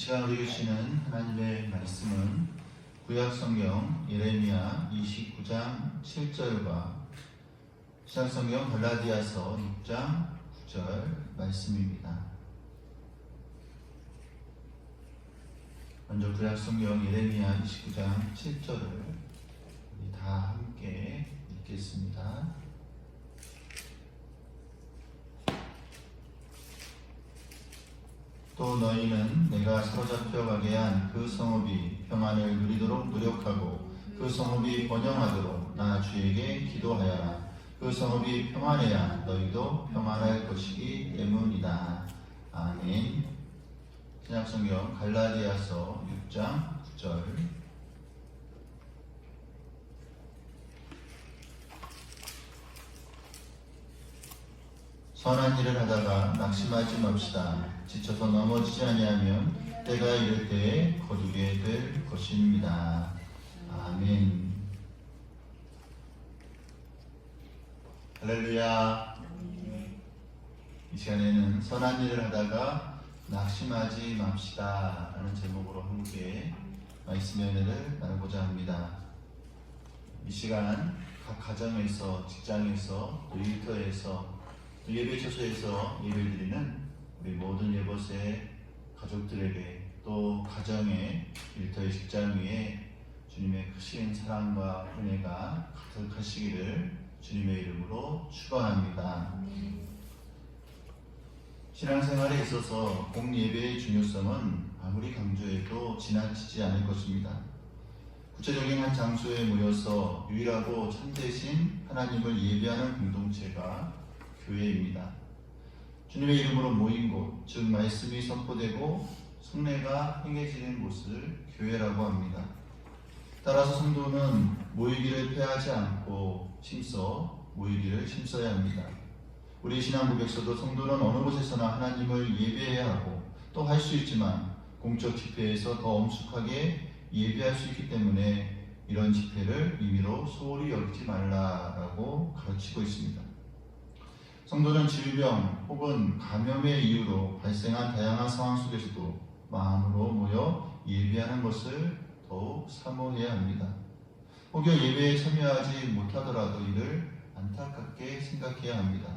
시간 우리 주시는 하나님의 말씀은 구약성경 예레미야 29장 7절과 신약성경 갈라디아서 6장 9절 말씀입니다. 먼저 구약성경 예레미야 29장 7절을 우리 다 함께 읽겠습니다. 또 너희는 내가 사로잡혀 가게 한 그 성읍이 평안을 누리도록 노력하고 그 성읍이 번영하도록 나 주에게 기도하여라. 그 성읍이 평안해야 너희도 평안할 것이기 때문이다. 아멘. 신약성경 갈라디아서 6장 9절. 선한 일을 하다가 낙심하지 맙시다. 지쳐서 넘어지지 아니하면 때가 이를 때에 거두게 될 것입니다. 아멘. 할렐루야. 이 시간에는 선한 일을 하다가 낙심하지 맙시다 라는 제목으로 함께 말씀의 은혜를 나누고자 합니다. 이 시간 각 가정에서, 직장에서, 또 일터에서, 또 예배 처소에서 예배를 드리는 우리 모든 예보세 가족들에게, 또 가정의, 일터의, 직장 위에 주님의 크신 사랑과 은혜가 가득하시기를 주님의 이름으로 축원합니다. 신앙생활에 있어서 공예배의 중요성은 아무리 강조해도 지나치지 않을 것입니다. 구체적인 한 장소에 모여서 유일하고 참되신 하나님을 예배하는 공동체가 교회입니다. 주님의 이름으로 모인 곳, 즉 말씀이 선포되고 성례가 행해지는 곳을 교회라고 합니다. 따라서 성도는 모이기를 패하지 않고 모이기를 힘써야 합니다. 우리 신앙 고백서도 성도는 어느 곳에서나 하나님을 예배해야 하고 또 할 수 있지만 공적 집회에서 더 엄숙하게 예배할 수 있기 때문에 이런 집회를 임의로 소홀히 여기지 말라라고 가르치고 있습니다. 성도는 질병 혹은 감염의 이유로 발생한 다양한 상황 속에서도 마음으로 모여 예배하는 것을 더욱 사모해야 합니다. 혹여 예배에 참여하지 못하더라도 이를 안타깝게 생각해야 합니다.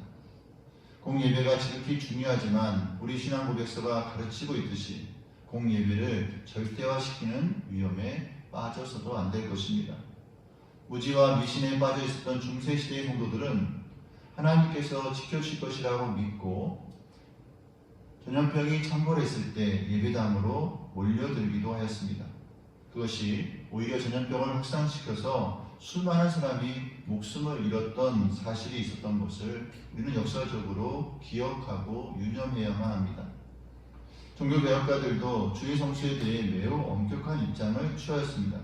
공예배가 지극히 중요하지만 우리 신앙 고백서가 가르치고 있듯이 공예배를 절대화시키는 위험에 빠져서도 안 될 것입니다. 무지와 미신에 빠져 있었던 중세시대의 성도들은 하나님께서 지켜주실 것이라고 믿고 전염병이 창궐했을 때 예배당으로 몰려들기도 하였습니다. 그것이 오히려 전염병을 확산시켜서 수많은 사람이 목숨을 잃었던 사실이 있었던 것을 우리는 역사적으로 기억하고 유념해야만 합니다. 종교개혁가들도 주의 성수에 대해 매우 엄격한 입장을 취하였습니다.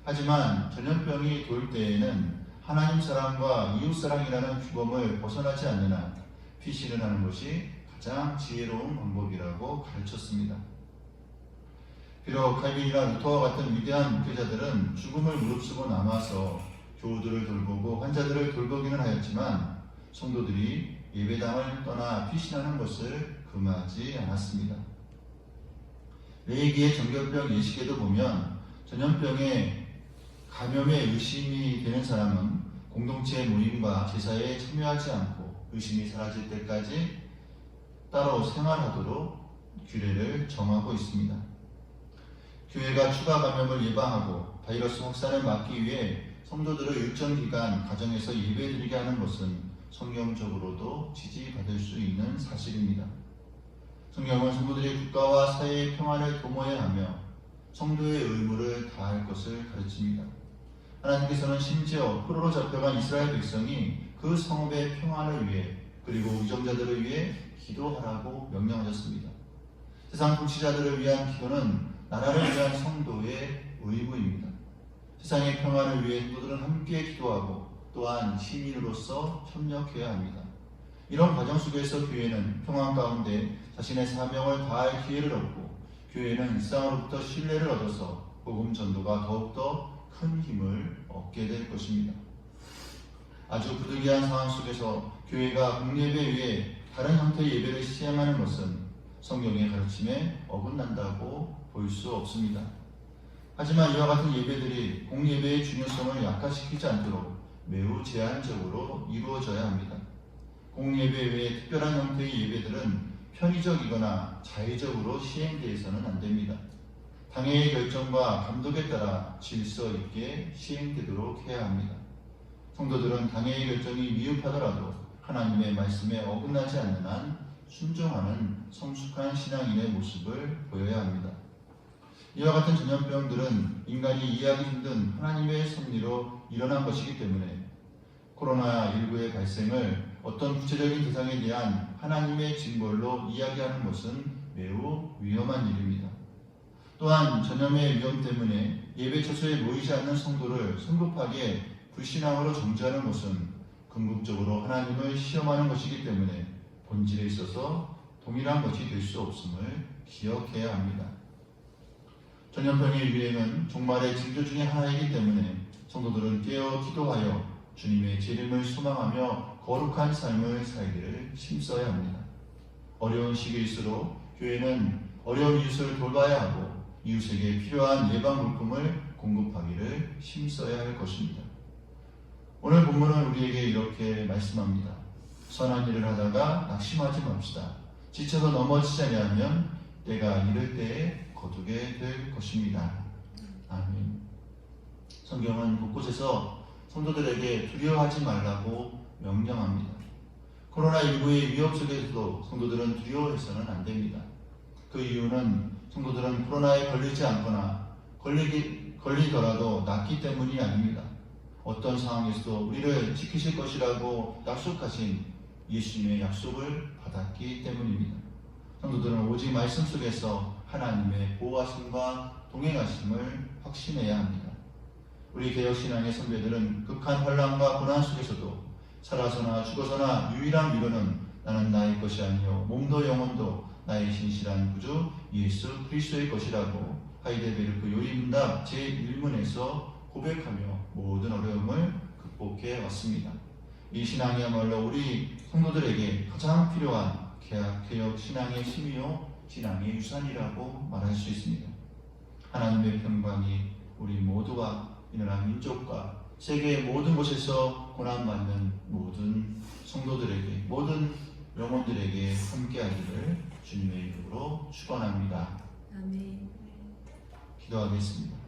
하지만 전염병이 돌 때에는 하나님 사랑과 이웃 사랑이라는 규범을 벗어나지 않는 한 피신을 하는 것이 가장 지혜로운 방법이라고 가르쳤습니다. 비록 칼빈이나 루터와 같은 위대한 목회자들은 죽음을 무릅쓰고 남아서 교우들을 돌보고 환자들을 돌보기는 하였지만 성도들이 예배당을 떠나 피신하는 것을 금하지 않았습니다. 레이기의 정결병 예식에도 보면 전염병에 감염에 의심이 되는 사람은 공동체 모임과 제사에 참여하지 않고 의심이 사라질 때까지 따로 생활하도록 규례를 정하고 있습니다. 교회가 추가 감염을 예방하고 바이러스 확산을 막기 위해 성도들을 일정 기간 가정에서 예배드리게 하는 것은 성경적으로도 지지받을 수 있는 사실입니다. 성경은 성도들이 국가와 사회의 평안을 도모해야 하며 성도의 의무를 다할 것을 가르칩니다. 하나님께서는 심지어 포로로 잡혀간 이스라엘 백성이 그 성읍의 평안을 위해 그리고 의정자들을 위해 기도하라고 명령하셨습니다. 세상 통치자들을 위한 기도는 나라를 위한 성도의 의무입니다. 세상의 평안을 위해 성도들은 함께 기도하고 또한 시민으로서 협력해야 합니다. 이런 과정 속에서 교회는 평안 가운데 자신의 사명을 다할 기회를 얻고 교회는 일상으로부터 신뢰를 얻어서 복음 전도가 더욱더 큰 힘을 얻게 될 것입니다. 아주 부득이한 상황 속에서 교회가 공예배 외에 다른 형태의 예배를 시행하는 것은 성경의 가르침에 어긋난다고 볼 수 없습니다. 하지만 이와 같은 예배들이 공예배의 중요성을 약화시키지 않도록 매우 제한적으로 이루어져야 합니다. 공예배 외에 특별한 형태의 예배들은 편의적이거나 자의적으로 시행되어서는 안 됩니다. 당회의 결정과 감독에 따라 질서 있게 시행되도록 해야 합니다. 성도들은 당회의 결정이 미흡하더라도 하나님의 말씀에 어긋나지 않는 한 순종하는 성숙한 신앙인의 모습을 보여야 합니다. 이와 같은 전염병들은 인간이 이해하기 힘든 하나님의 섭리로 일어난 것이기 때문에 코로나19의 발생을 어떤 구체적인 대상에 대한 하나님의 징벌로 이야기하는 것은 매우 위험한 일입니다. 또한 전염의 위험 때문에 예배 처소에 모이지 않는 성도를 성급하게 불신앙으로 정죄하는 것은 궁극적으로 하나님을 시험하는 것이기 때문에 본질에 있어서 동일한 것이 될 수 없음을 기억해야 합니다. 전염병의 유행은 종말의 징조 중의 하나이기 때문에 성도들은 깨어 기도하여 주님의 재림을 소망하며 거룩한 삶을 살기를 힘써야 합니다. 어려운 시기일수록 교회는 어려운 이웃을 돌봐야 하고 이웃에게 필요한 예방 물품을 공급하기를 힘써야 할 것입니다. 오늘 본문은 우리에게 이렇게 말씀합니다. 선한 일을 하다가 낙심하지 맙시다. 지쳐서 넘어지지 아니하면 때가 이를 때에 거두게 될 것입니다. 아멘. 성경은 곳곳에서 성도들에게 두려워하지 말라고 명령합니다. 코로나19의 위협 속에서도 성도들은 두려워해서는 안 됩니다. 그 이유는 성도들은 코로나에 걸리지 않거나 걸리더라도 낫기 때문이 아닙니다. 어떤 상황에서도 우리를 지키실 것이라고 약속하신 예수님의 약속을 받았기 때문입니다. 성도들은 오직 말씀 속에서 하나님의 보호하심과 동행하심을 확신해야 합니다. 우리 개혁신앙의 선배들은 극한 환난과 고난 속에서도 살아서나 죽어서나 유일한 위로는 나는 나의 것이 아니요 몸도 영혼도 나의 신실한 구주 예수 그리스도의 것이라고 하이델베르크 요리문답 제1문에서 고백하며 모든 어려움을 극복해 왔습니다. 이 신앙이야말로 우리 성도들에게 가장 필요한 개혁 신앙의 힘이요 신앙의 유산이라고 말할 수 있습니다. 하나님의 평강이 우리 모두와 이 나라 민족과 세계의 모든 곳에서 고난받는 모든 성도들에게 모든 영혼들에게 함께하기를 주님의 이름으로 축원합니다. 아멘. 기도하겠습니다.